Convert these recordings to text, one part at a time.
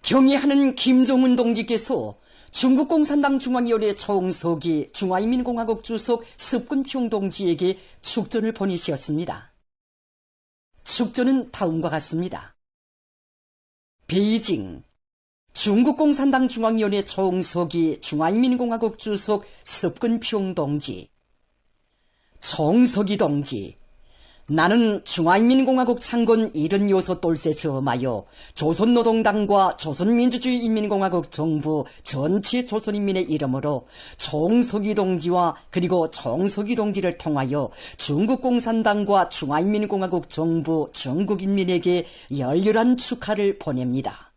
경의하는 김정은 동지께서 중국 공산당 중앙위원회 총서기 중화인민공화국 주석 습근평 동지에게 축전을 보내셨습니다. 축전은 다음과 같습니다. 베이징 중국 공산당 중앙위원회 총서기 중화인민공화국 주석 습근평 동지. 총서기 동지, 나는 중화인민공화국 창건 76돌세 처음하여 조선노동당과 조선민주주의인민공화국 정부 전체 조선인민의 이름으로 총서기 동지와 그리고 총서기 동지를 통하여 중국 공산당과 중화인민공화국 정부 전국인민에게 열렬한 축하를 보냅니다.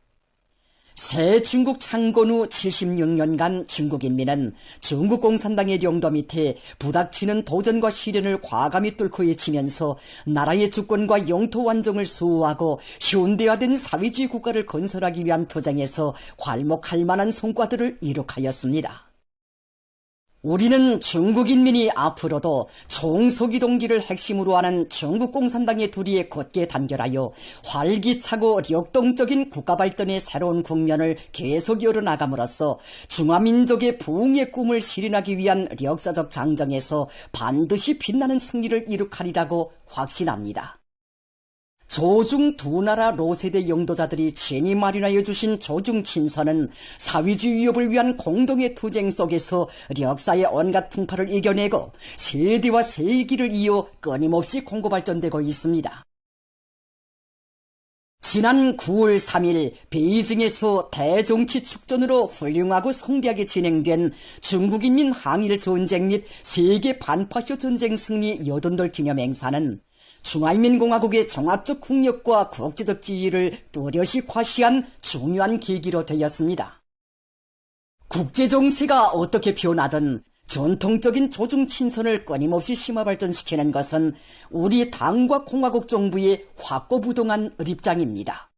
새 중국 창건 후 76년간 중국인민은 중국 공산당의領도 밑에 부닥치는 도전과 시련을 과감히 뚫고 헤치면서 나라의 주권과 영토 완정을 수호하고 현대화된 사회주의 국가를 건설하기 위한 투쟁에서 괄목할 만한 성과들을 이룩하였습니다. 우리는 중국인민이 앞으로도 총서기 동지를 핵심으로 하는 중국 공산당의 두리에 굳게 단결하여 활기차고 역동적인 국가 발전의 새로운 국면을 계속 열어나감으로써 중화민족의 부흥의 꿈을 실현하기 위한 역사적 장정에서 반드시 빛나는 승리를 이룩하리라고 확신합니다. 조중 두 나라 로세대 영도자들이 친히 마련하여 주신 조중 친서는 사회주의 위협을 위한 공동의 투쟁 속에서 역사의 온갖 풍파를 이겨내고 세대와 세기를 이어 끊임없이 공고발전되고 있습니다. 지난 9월 3일 베이징에서 대정치 축전으로 훌륭하고 성대하게 진행된 중국인민 항일 전쟁 및 세계 반파쇼 전쟁 승리 80돌 기념 행사는 중화인민공화국의 종합적 국력과 국제적 지위를 뚜렷이 과시한 중요한 계기로 되었습니다. 국제정세가 어떻게 변하든 전통적인 조중 친선을 끊임없이 심화 발전시키는 것은 우리 당과 공화국 정부의 확고부동한 입장입니다.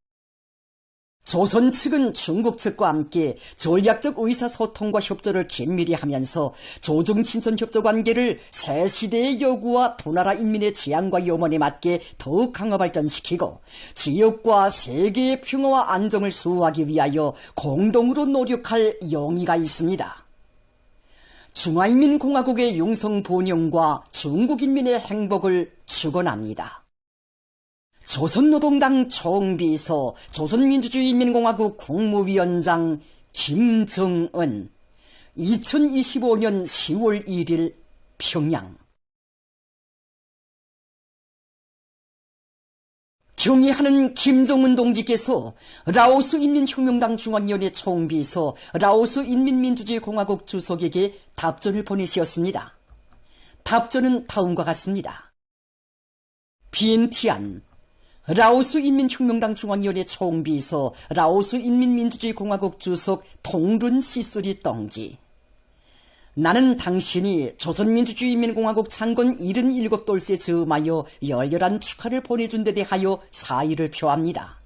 조선 측은 중국 측과 함께 전략적 의사소통과 협조를 긴밀히 하면서 조중친선협조 관계를 새 시대의 요구와 두 나라 인민의 지향과 염원에 맞게 더욱 강화 발전시키고 지역과 세계의 평화와 안정을 수호하기 위하여 공동으로 노력할 용의가 있습니다. 중화인민공화국의 융성 번영과 중국인민의 행복을 축원합니다. 조선노동당 총비서 조선민주주의인민공화국 국무위원장 김정은 2025년 10월 1일 평양. 경의하는 김정은 동지께서 라오스 인민혁명당 중앙위원회 총비서 라오스 인민민주주의공화국 주석에게 답전을 보내셨습니다. 답전은 다음과 같습니다. 빈티안 라오스 인민혁명당 중앙위원회 총비서 라오스 인민민주주의공화국 주석 통룬 시수리 동지. 나는 당신이 조선민주주의인민공화국 창건 77돌세 즈음하여 열렬한 축하를 보내준 데 대하여 사의를 표합니다.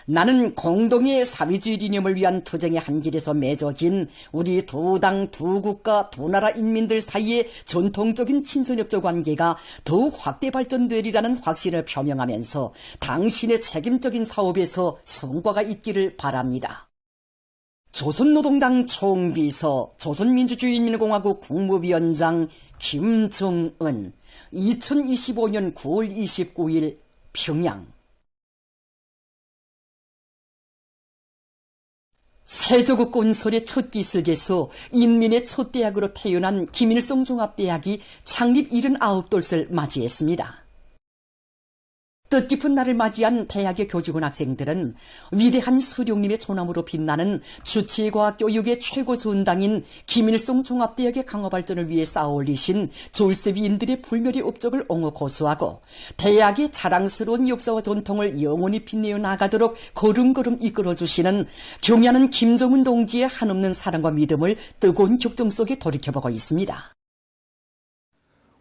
나는 공동의 사회주의 이념을 위한 투쟁의 한 길에서 맺어진 우리 두 당, 두 국가, 두 나라 인민들 사이의 전통적인 친선협조 관계가 더욱 확대 발전되리라는 확신을 표명하면서 당신의 책임적인 사업에서 성과가 있기를 바랍니다. 조선노동당 총비서 조선민주주의인민공화국 국무위원장 김정은 2025년 9월 29일 평양. 세조국 건설의 첫 기슭에서 인민의 첫 대학으로 태어난 김일성 종합대학이 창립 79돌을 맞이했습니다. 뜻깊은 날을 맞이한 대학의 교직원 학생들은 위대한 수령님의 존함으로 빛나는 주치의과학 교육의 최고 전당인 김일성 종합대학의 강화 발전을 위해 쌓아올리신 졸세위인들의 불멸의 업적을 옹호 고수하고 대학의 자랑스러운 역사와 전통을 영원히 빛내어 나가도록 걸음걸음 이끌어주시는 경의하는 김정은 동지의 한없는 사랑과 믿음을 뜨거운 격정 속에 돌이켜보고 있습니다.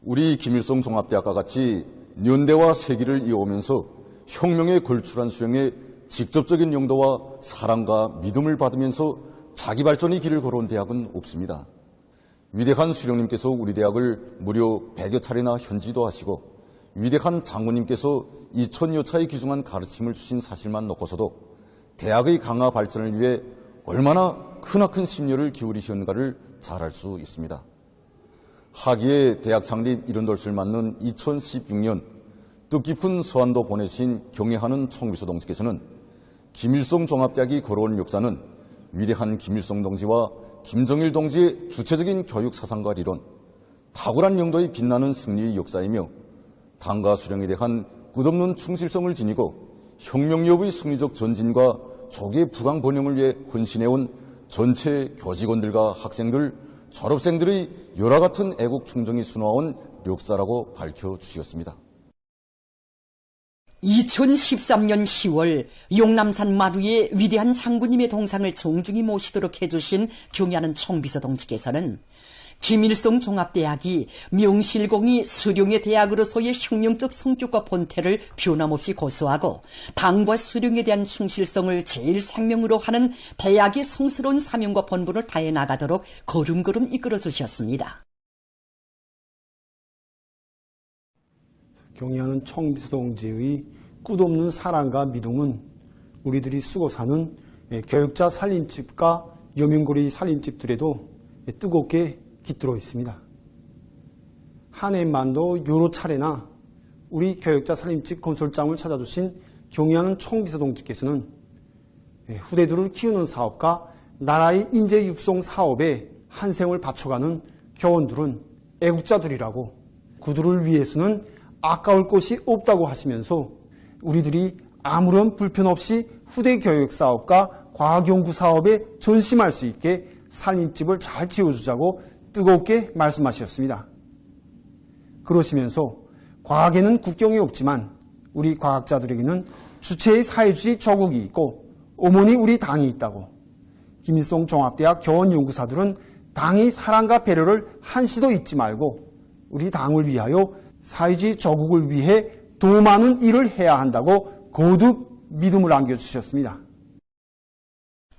우리 김일성 종합대학과 같이 연대와 세기를 이어오면서 혁명에 걸출한 수령의 직접적인 용도와 사랑과 믿음을 받으면서 자기 발전의 길을 걸어온 대학은 없습니다. 위대한 수령님께서 우리 대학을 무려 100여 차례나 현지도 하시고 위대한 장군님께서 2000여 차례 귀중한 가르침을 주신 사실만 놓고서도 대학의 강화 발전을 위해 얼마나 크나큰 심려를 기울이셨는가를 잘 알 수 있습니다. 하기의 대학 창립 70돌을 맞는 2016년 뜻깊은 서한도 보내신 경애하는 총비서 동지께서는 김일성 종합대학이 걸어온 역사는 위대한 김일성 동지와 김정일 동지의 주체적인 교육 사상과 이론, 탁월한 영도에 빛나는 승리의 역사이며 당과 수령에 대한 끝없는 충실성을 지니고 혁명여부의 승리적 전진과 조기의 부강 번영을 위해 헌신해온 전체 교직원들과 학생들, 졸업생들의 열화 같은 애국 충정이 수놓아온 역사라고 밝혀주셨습니다. 2013년 10월 용남산 마루에 위대한 장군님의 동상을 정중히 모시도록 해주신 경애하는 총비서 동지께서는 김일성 종합대학이 명실공히 수령의 대학으로서의 혁명적 성격과 본태를 변함없이 고수하고 당과 수령에 대한 충실성을 제일 생명으로 하는 대학의 성스러운 사명과 본분을 다해 나가도록 걸음걸음 이끌어 주셨습니다. 경애하는 총비서 동지의 끝없는 사랑과 믿음은 우리들이 쓰고 사는 교육자 살림집과 여명고리 살림집들에도 뜨겁게 깃들어 있습니다. 한 해만도 여러 차례나 우리 교육자 살림집 건설장을 찾아주신 경애하는 총비서 동지께서는 후대들을 키우는 사업과 나라의 인재 육성 사업에 한 생을 바쳐가는 교원들은 애국자들이라고 그들을 위해서는 아까울 것이 없다고 하시면서 우리들이 아무런 불편 없이 후대 교육 사업과 과학 연구 사업에 전심할 수 있게 살림집을 잘 지어주자고 뜨겁게 말씀하셨습니다. 그러시면서 과학에는 국경이 없지만 우리 과학자들에게는 주체의 사회주의 조국이 있고 어머니 우리 당이 있다고 김일성 종합대학 교원연구사들은 당의 사랑과 배려를 한시도 잊지 말고 우리 당을 위하여 사회주의 조국을 위해 더 많은 일을 해야 한다고 거듭 믿음을 안겨주셨습니다.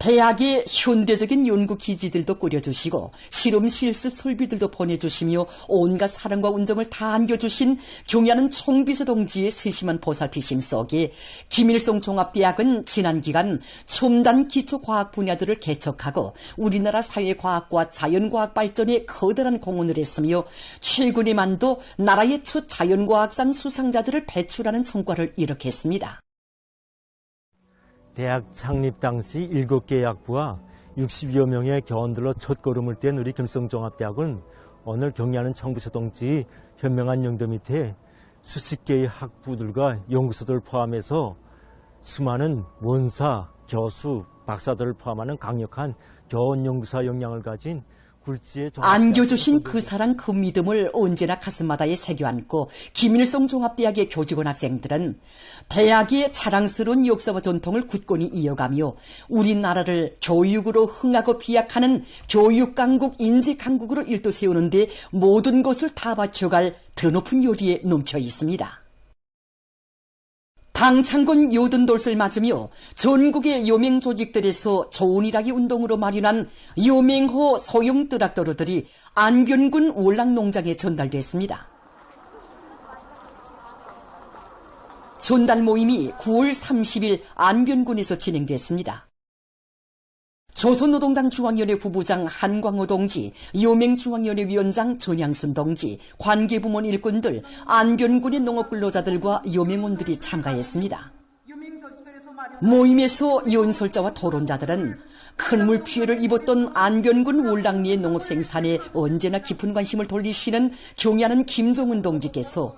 대학의 현대적인 연구 기지들도 꾸려주시고 실험 실습 설비들도 보내주시며 온갖 사랑과 운정을 다 안겨주신 경애하는 총비서 동지의 세심한 보살피심 속에 김일성 종합대학은 지난 기간 첨단 기초과학 분야들을 개척하고 우리나라 사회과학과 자연과학 발전에 커다란 공헌을 했으며 최근에만도 나라의 첫 자연과학상 수상자들을 배출하는 성과를 이룩했습니다. 대학 창립 당시 7개의 학부와 60여 명의 교원들로 첫걸음을 뗀 우리 김일성종합대학은 오늘 경애하는 총비서 동지의 현명한 영도 밑에 수십 개의 학부들과 연구소들을 포함해서 수많은 원사, 교수, 박사들을 포함하는 강력한 교원 연구사 역량을 가진 안겨주신 그 사랑 그 믿음을 언제나 가슴마다에 새겨안고 김일성 종합대학의 교직원 학생들은 대학의 자랑스러운 역사와 전통을 굳건히 이어가며 우리나라를 교육으로 흥하고 비약하는 교육강국, 인재강국으로 일도세우는 데 모든 것을 다 바쳐갈 드높은 요리에 넘쳐 있습니다. 당창군 요든돌을 맞으며 전국의 요맹 조직들에서 좋은 일하기 운동으로 마련한 요맹호 소형 뜨락도로들이 안변군 월락농장에 전달됐습니다. 전달 모임이 9월 30일 안변군에서 진행됐습니다. 조선노동당 중앙위원회 부부장 한광호 동지, 요맹중앙위원회 위원장 전향순 동지, 관계부문 일꾼들, 안변군의 농업근로자들과 요맹원들이 참가했습니다. 모임에서 연설자와 토론자들은 큰 물피해를 입었던 안변군 월락리의 농업생산에 언제나 깊은 관심을 돌리시는 경애하는 김종은 동지께서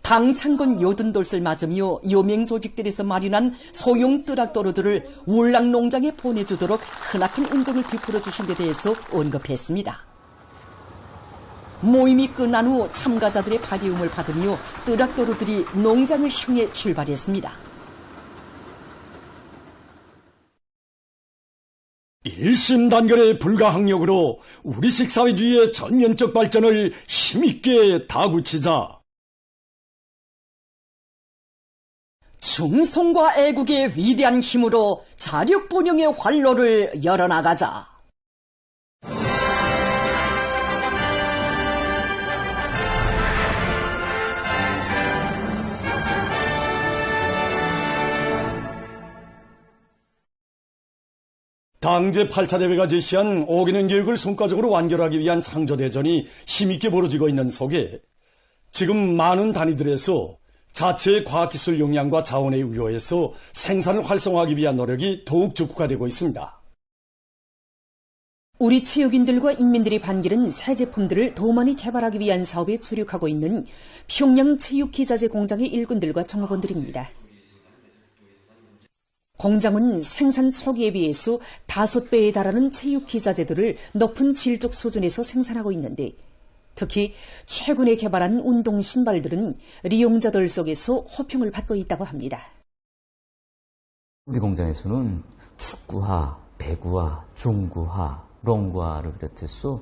당창군 요든돌을 맞으며 요맹 조직들에서 마련한 소형 뜨락도로들을 월락농장에 보내주도록 크나큰 은정을 베풀어 주신 데 대해서 언급했습니다. 모임이 끝난 후 참가자들의 발휘음을 받으며 뜨락도로들이 농장을 향해 출발했습니다. 일심단결의 불가항력으로 우리식 사회주의의 전면적 발전을 힘있게 다구치자. 충성과 애국의 위대한 힘으로 자력본영의 활로를 열어나가자. 당제 8차 대회가 제시한 5개년 계획을 성과적으로 완결하기 위한 창조대전이 힘있게 벌어지고 있는 속에 지금 많은 단위들에서 자체의 과학기술 역량과 자원에 의거해서 생산을 활성화하기 위한 노력이 더욱 적극화되고 있습니다. 우리 체육인들과 인민들이 반기는 새 제품들을 더 많이 개발하기 위한 사업에 주력하고 있는 평양 체육기자재 공장의 일꾼들과 종업원들입니다. 공장은 생산 초기에 비해서 5배에 달하는 체육기자재들을 높은 질적 수준에서 생산하고 있는데 특히 최근에 개발한 운동 신발들은 이용자들 속에서 호평을 받고 있다고 합니다. 우리 공장에서는 축구화, 배구화, 종구화, 롱구화를 비롯해서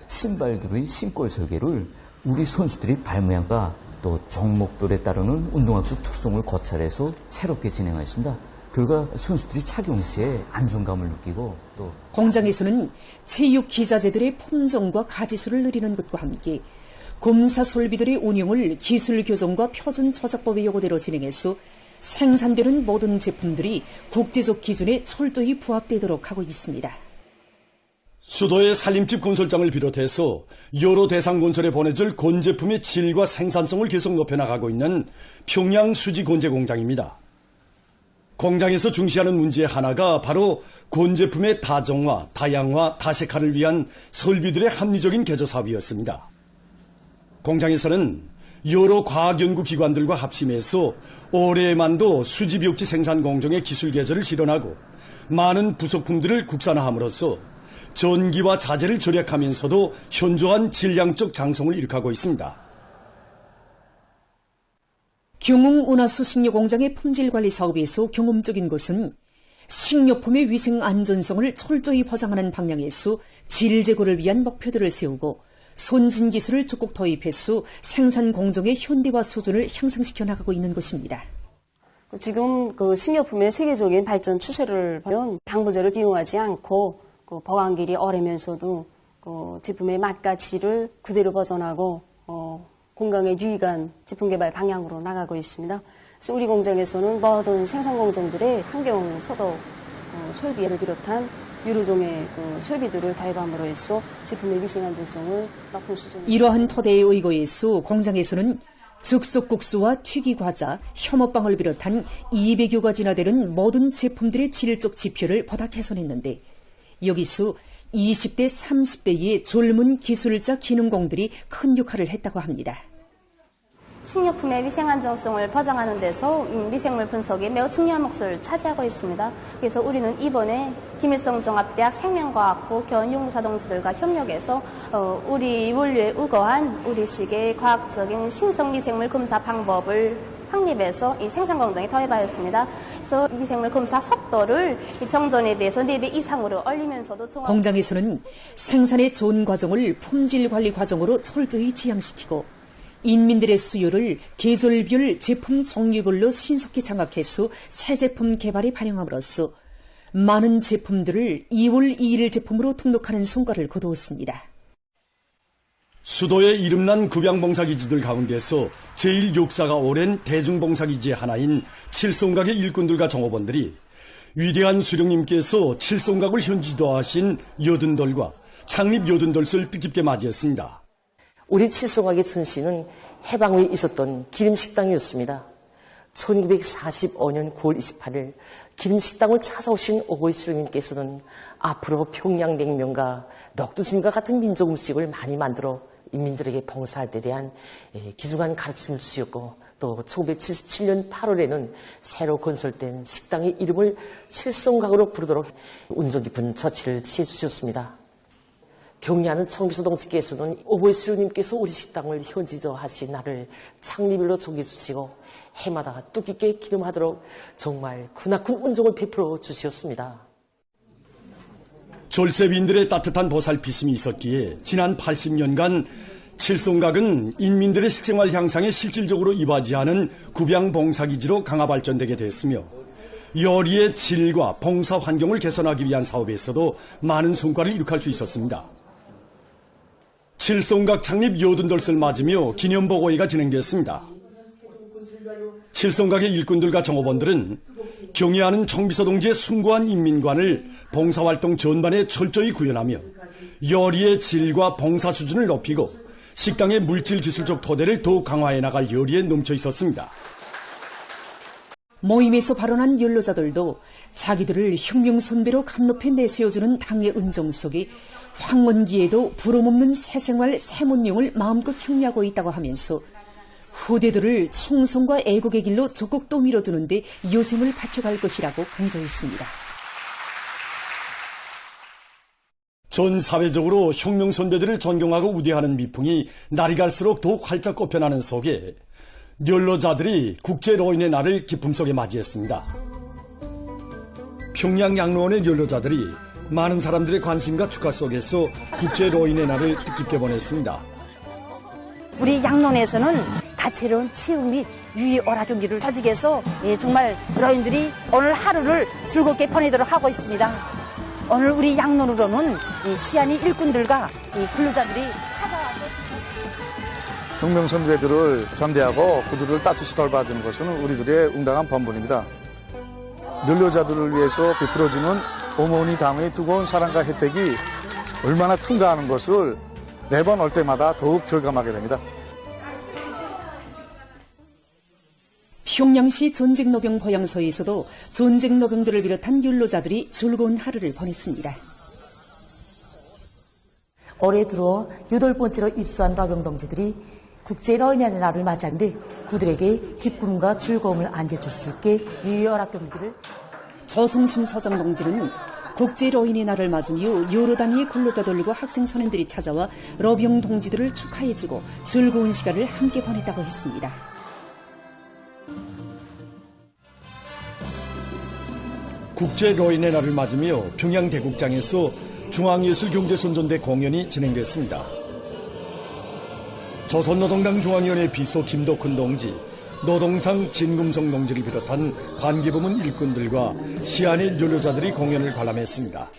신발들의 신골 설계를 우리 선수들이 발 모양과 또 종목별에 따르는 운동학적 특성을 고찰해서 새롭게 진행하였습니다. 결과 선수들이 착용 시에 안정감을 느끼고 또 공장에서는 체육 기자재들의 품종과 가지수를 늘리는 것과 함께 검사 설비들의 운용을 기술 교정과 표준 조작법의 요구대로 진행해서 생산되는 모든 제품들이 국제적 기준에 철저히 부합되도록 하고 있습니다. 수도의 살림집 건설장을 비롯해서 여러 대상 건설에 보내줄 건제품의 질과 생산성을 계속 높여나가고 있는 평양 수지 건제 공장입니다. 공장에서 중시하는 문제 하나가 바로 건제품의 다정화, 다양화, 다색화를 위한 설비들의 합리적인 개조 사업이었습니다. 공장에서는 여러 과학연구기관들과 합심해서 올해만도 수지벽지 생산 공정의 기술 개조를 실현하고 많은 부속품들을 국산화함으로써 전기와 자재를 절약하면서도 현저한 질량적 장성을 일으키고 있습니다. 경웅운하수 식료공장의 품질관리 사업에서 경험적인 것은 식료품의 위생 안전성을 철저히 보장하는 방향에서 질 제고를 위한 목표들을 세우고 선진 기술을 적극 도입해서 생산 공정의 현대화 수준을 향상시켜 나가고 있는 것입니다. 지금 식료품의 세계적인 발전 추세를 보면 방부제를 이용하지 않고 보관길이 오래면서도 제품의 맛과 질을 그대로 보존하고 건강에 유익한 제품 개발 방향으로 나가고 있습니다. 그래서 우리 공장에서는 모든 생산 공정들의 환경 소독 설비를 비롯한 여러 종의 설비들을 도입함으로 해서 제품의 위생 안전성을 높은 수준으로. 이러한 토대에 의거해서 공장에서는 즉석국수와 튀기과자, 혐오빵을 비롯한 200여 가지나 되는 모든 제품들의 질적 지표를 보다 개선했는데 여기서 20대, 30대의 젊은 기술자 기능공들이 큰 역할을 했다고 합니다. 식료품의 위생 안정성을 보장하는 데서 미생물 분석이 매우 중요한 몫을 차지하고 있습니다. 그래서 우리는 이번에 김일성 종합대학 생명과학부 교원연구사 동지들과 협력해서 우리 원료에 우거한 우리식의 과학적인 신성 미생물 검사 방법을 확립해서 이 생산 공정에 도입하였습니다. 그래서 미생물 검사 속도를 정전에 비해서 4배 이상으로 올리면서도 공장에서는 생산의 전 과정을 품질 관리 과정으로 철저히 지향시키고 인민들의 수요를 계절별 제품 종류별로 신속히 장악해서 새 제품 개발에 반영함으로써 많은 제품들을 2월 2일 제품으로 등록하는 성과를 거두었습니다. 수도의 이름난 급양봉사기지들 가운데서 제일 역사가 오랜 대중봉사기지의 하나인 칠성각의 일꾼들과 종업원들이 위대한 수령님께서 칠성각을 현지도하신 여든돌과 창립 여든돌을 뜻깊게 맞이했습니다. 우리 칠성각의 전신은 해방 후에 있었던 기름식당이었습니다. 1945년 9월 28일 기름식당을 찾아오신 오고이 수령님께서는 앞으로 평양냉면과 럭두심과 같은 민족 음식을 많이 만들어 인민들에게 봉사할 때 대한 귀중한 가르침을 주셨고 또 1977년 8월에는 새로 건설된 식당의 이름을 칠성각으로 부르도록 운정 깊은 조치를 취해주셨습니다. 경리하는 청비서 동지께서는 오고이 수령님께서 우리 식당을 현지화하신 날을 창립일로 정해주시고 해마다 뜻깊게 기념하도록 정말 크나큰 운정을 베풀어 주셨습니다. 졸세빈들의 따뜻한 보살피심이 있었기에 지난 80년간 칠성각은 인민들의 식생활 향상에 실질적으로 이바지하는 급양봉사기지로 강화 발전되게 됐으며 요리의 질과 봉사 환경을 개선하기 위한 사업에서도 많은 성과를 이룩할 수 있었습니다. 칠성각 창립 여든돌을 맞으며 기념보고회가 진행됐습니다. 칠성각의 일꾼들과 정호원들은 경애하는 정비서 동지의 숭고한 인민관을 봉사활동 전반에 철저히 구현하며 요리의 질과 봉사 수준을 높이고 식당의 물질 기술적 토대를 더욱 강화해 나갈 요리에 넘쳐 있었습니다. 모임에서 발언한 연로자들도 자기들을 혁명선배로 감높이 내세워주는 당의 은정 속에 황혼기에도 부름없는 새생활 새문용을 마음껏 향유하고 있다고 하면서 후대들을 충성과 애국의 길로 적극 또 밀어주는데 요sem을 바쳐갈 것이라고 강조했습니다. 전 사회적으로 혁명선배들을 존경하고 우대하는 미풍이 날이 갈수록 더욱 활짝 꽃펴나는 속에 연로자들이 국제로인의 날을 기쁨 속에 맞이했습니다. 평양 양로원의 연로자들이 많은 사람들의 관심과 축하 속에서 국제로인의 날을 뜻깊게 보냈습니다. 우리 양론에서는 다채로운 체육 및 유의 오라경기를 자직해서 정말 로인들이 오늘 하루를 즐겁게 보내도록 하고 있습니다. 오늘 우리 양론으로는 시안이 일꾼들과 근로자들이 찾아와서 혁명선배들을 전대하고 그들을 따뜻이 돌봐주는 것은 우리들의 응당한 본분입니다. 연로자들을 위해서 베풀어지는 어머니 당의 뜨거운 사랑과 혜택이 얼마나 큰가 하는 것을 매번 올 때마다 더욱 절감하게 됩니다. 평양시 전쟁노병 보양소에서도 전쟁노병들을 비롯한 연로자들이 즐거운 하루를 보냈습니다. 올해 들어 8번째로 입소한 노병동지들이 국제로인의 날을 맞이하는데 그들에게 기쁨과 즐거움을 안겨줄 수 있게 유의어락 경기를 조성심 서장동지는 국제로인의 날을 맞으며 여러 단위의 근로자들과 학생 선생들이 찾아와 로병 동지들을 축하해주고 즐거운 시간을 함께 보냈다고 했습니다. 국제로인의 날을 맞으며 평양대국장에서 중앙예술경제선전대 공연이 진행됐습니다. 조선노동당 중앙위원회 비서 김덕훈 동지, 노동상 진금성 동지를 비롯한 관계부문 일꾼들과 시안의 연로자들이 공연을 관람했습니다.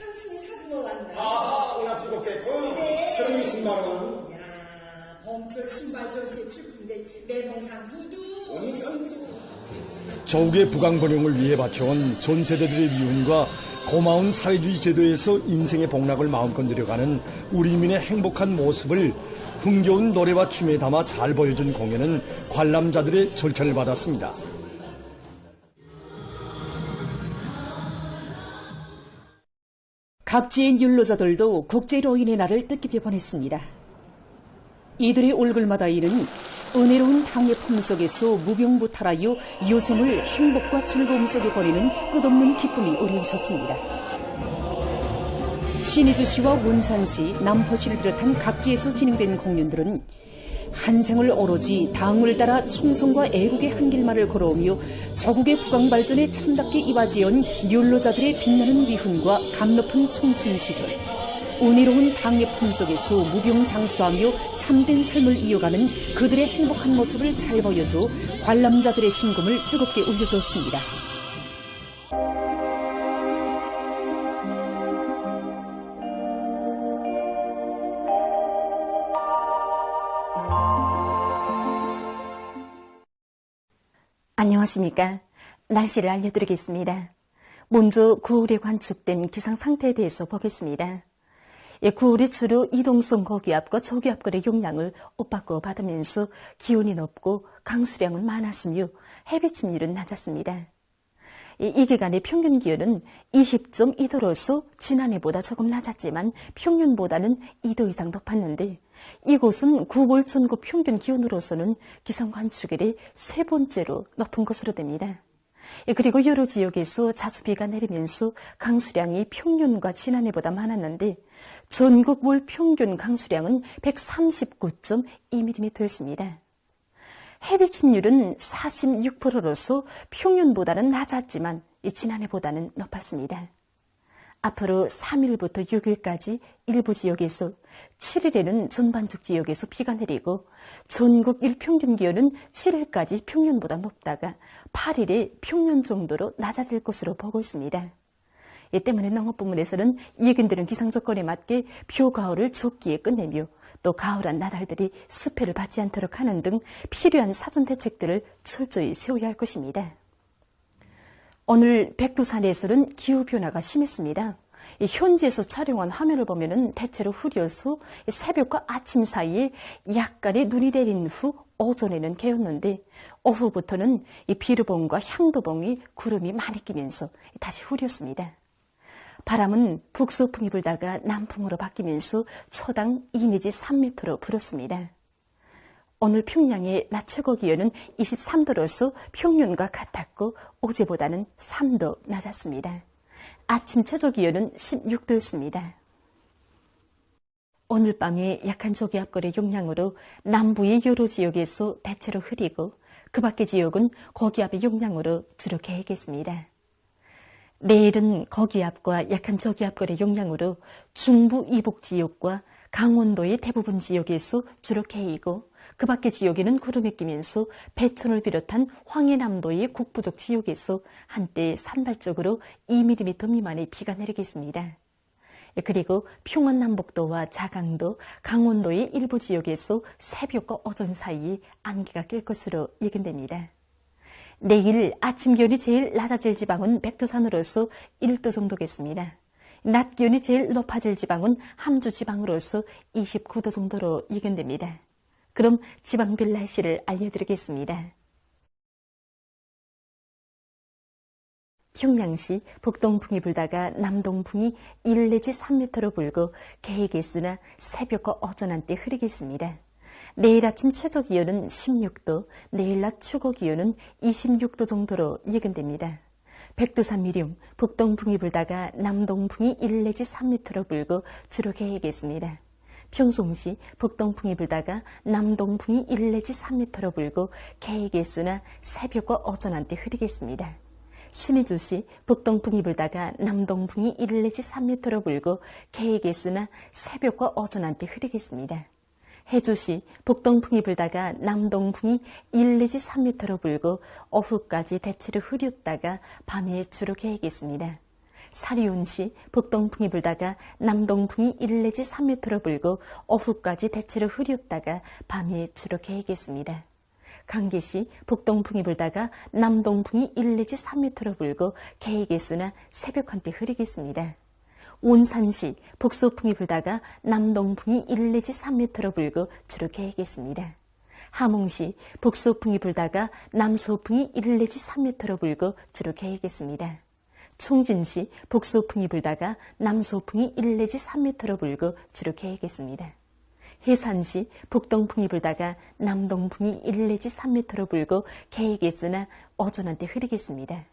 그런 신발은 봄철 신발 전세 출품된 매봉산 구두 조국의 부강번영을 위해 바쳐온 전 세대들의 미움과 고마운 사회주의 제도에서 인생의 복락을 마음껏 누려가는 우리민의 행복한 모습을 흥겨운 노래와 춤에 담아 잘 보여준 공연은 관람자들의 절찬을 받았습니다. 각지의 연로자들도 국제로인의 날을 뜻깊게 보냈습니다. 이들의 얼굴마다 이는 은혜로운 당의 품 속에서 무병부탈하여 요sem을 행복과 즐거움 속에 보내는 끝없는 기쁨이 우려 있었습니다. 신의주시와 원산시, 남포시를 비롯한 각지에서 진행된 공연들은 한 생을 오로지 당을 따라 충성과 애국의 한 길만을 걸어오며 조국의 부강발전에 참답게 이바지어온 연로자들의 빛나는 위훈과 감높은 청춘 시절, 은혜로운 당의 품 속에서 무병장수하며 참된 삶을 이어가는 그들의 행복한 모습을 잘 보여줘 관람자들의 심금을 뜨겁게 울려줬습니다. 안녕하십니까. 날씨를 알려드리겠습니다. 먼저 9월에 관측된 기상 상태에 대해서 보겠습니다. 9월이 주로 이동성 고기압과 저기압권의 용량을 엇바꿔 받으면서 기온이 높고 강수량은 많았으며 해비 침률은 낮았습니다. 이 기간의 평균 기온은 20.2도로서 지난해보다 조금 낮았지만 평균보다는 2도 이상 높았는데 이곳은 9월 전국 평균 기온으로서는 기상 관측일에 세 번째로 높은 것으로 됩니다. 그리고 여러 지역에서 자주 비가 내리면서 강수량이 평균과 지난해보다 많았는데 전국 월 평균 강수량은 139.2mm였습니다. 해비 침률은 46%로서 평균보다는 낮았지만 지난해보다는 높았습니다. 앞으로 3일부터 6일까지 일부 지역에서, 7일에는 전반적 지역에서 비가 내리고 전국 일평균 기온은 7일까지 평균보다 높다가 8일에 평균 정도로 낮아질 것으로 보고 있습니다. 이 때문에 농업 부문에서는 예견되는 기상 조건에 맞게 벼 가을을 적기에 끝내며 또 가을한 나달들이 습해를 받지 않도록 하는 등 필요한 사전 대책들을 철저히 세워야 할 것입니다. 오늘 백두산에서는 기후변화가 심했습니다. 현지에서 촬영한 화면을 보면은 대체로 흐려서 새벽과 아침 사이에 약간의 눈이 내린 후 오전에는 개었는데 오후부터는 비루봉과 향도봉이 구름이 많이 끼면서 다시 흐렸습니다. 바람은 북서풍이 불다가 남풍으로 바뀌면서 초당 2 내지 3m로 불었습니다. 오늘 평양의 낮 최고 기온은 23도로서 평년과 같았고 어제보다는 3도 낮았습니다. 아침 최저 기온은 16도였습니다. 오늘 밤에 약한 저기압골의 영향으로 남부의 여러 지역에서 대체로 흐리고 그 밖의 지역은 고기압의 영향으로 주로 개겠습니다. 내일은 고기압과 약한 저기압골의 영향으로 중부 이북 지역과 강원도의 대부분 지역에서 주로 개이고 그 밖의 지역에는 구름이 끼면서 배천을 비롯한 황해남도의 북부족 지역에서 한때 산발적으로 2mm 미만의 비가 내리겠습니다. 그리고 평안남북도와 자강도, 강원도의 일부 지역에서 새벽과 오전 사이에 안개가 낄 것으로 예견됩니다. 내일 아침 기온이 제일 낮아질 지방은 백두산으로서 1도 정도겠습니다. 낮 기온이 제일 높아질 지방은 함주 지방으로서 29도 정도로 예견됩니다. 그럼 지방별 날씨를 알려드리겠습니다. 평양시 북동풍이 불다가 남동풍이 1 내지 3m로 불고 개이겠으나 새벽과 오전 한때 흐리겠습니다. 내일 아침 최저 기온은 16도, 내일 낮 최고 기온은 26도 정도로 예견됩니다. 백두산 미령, 북동풍이 불다가 남동풍이 1 내지 3m로 불고 주로 개이겠습니다. 평송시 북동풍이 불다가 남동풍이 1 내지 3m로 불고 개이겠으나 새벽과 오전 한때 흐리겠습니다. 신의주시 북동풍이 불다가 남동풍이 1 내지 3m로 불고 개이겠으나 새벽과 오전 한때 흐리겠습니다. 해주시 북동풍이 불다가 남동풍이 1 내지 3m로 불고 오후까지 대체로 흐렸다가 밤에 주로 개이겠습니다. 사리온시 북동풍이 불다가 남동풍이 1 내지 3m로 불고 오후까지 대체로 흐렸다가 밤에 주로 개이겠습니다. 강계시 북동풍이 불다가 남동풍이 1 내지 3m로 불고 개이겠으나 새벽 한때 흐리겠습니다. 온산시 북서풍이 불다가 남동풍이 1 내지 3m로 불고 주로 개이겠습니다. 함흥시 북서풍이 불다가 남서풍이 1 내지 3m로 불고 주로 개이겠습니다. 총진시 북서풍이 불다가 남서풍이 1 내지 3m로 불고 주로 개이겠습니다. 해산시 북동풍이 불다가 남동풍이 1 내지 3m로 불고 개이겠으나 오전 한때 흐리겠습니다.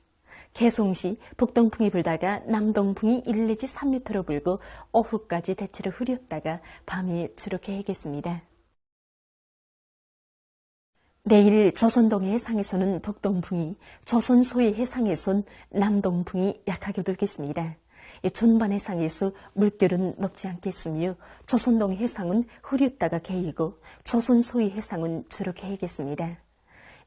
개송시 북동풍이 불다가 남동풍이 1 내지 3m로 불고 오후까지 대체로 흐렸다가 밤에 주로 개이겠습니다. 내일 조선동해 해상에서는 북동풍이, 조선소해 해상에선 남동풍이 약하게 불겠습니다. 전반 해상에서 물결은 높지 않겠으며 조선동해 해상은 흐렸다가 개이고 조선소해 해상은 주로 개이겠습니다.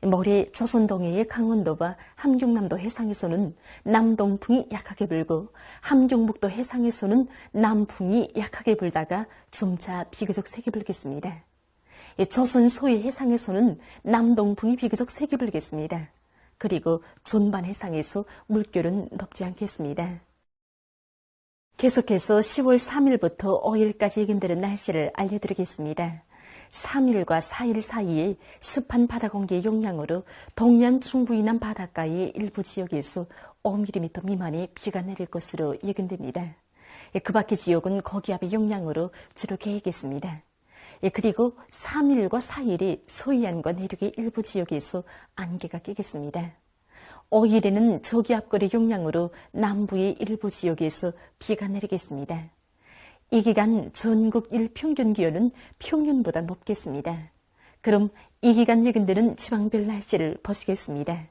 모레 조선동해의 강원도와 함경남도 해상에서는 남동풍이 약하게 불고 함경북도 해상에서는 남풍이 약하게 불다가 점차 비교적 세게 불겠습니다. 조선 소해 해상에서는 남동풍이 비교적 세게 불겠습니다. 그리고 전반 해상에서 물결은 높지 않겠습니다. 계속해서 10월 3일부터 5일까지 예견되는 날씨를 알려드리겠습니다. 3일과 4일 사이에 습한 바다 공기의 영향으로 동해안 중부 이남 바닷가의 일부 지역에서 5mm 미만의 비가 내릴 것으로 예견됩니다. 그 밖의 지역은 고기압의 영향으로 주로 개이겠습니다. 그리고 3일과 4일이 서해안과 내륙의 일부 지역에서 안개가 끼겠습니다. 5일에는 저기압골의 영향으로 남부의 일부 지역에서 비가 내리겠습니다. 이 기간 전국 일평균 기온은 평년보다 높겠습니다. 그럼 이 기간 예견되는 지방별 날씨를 보시겠습니다.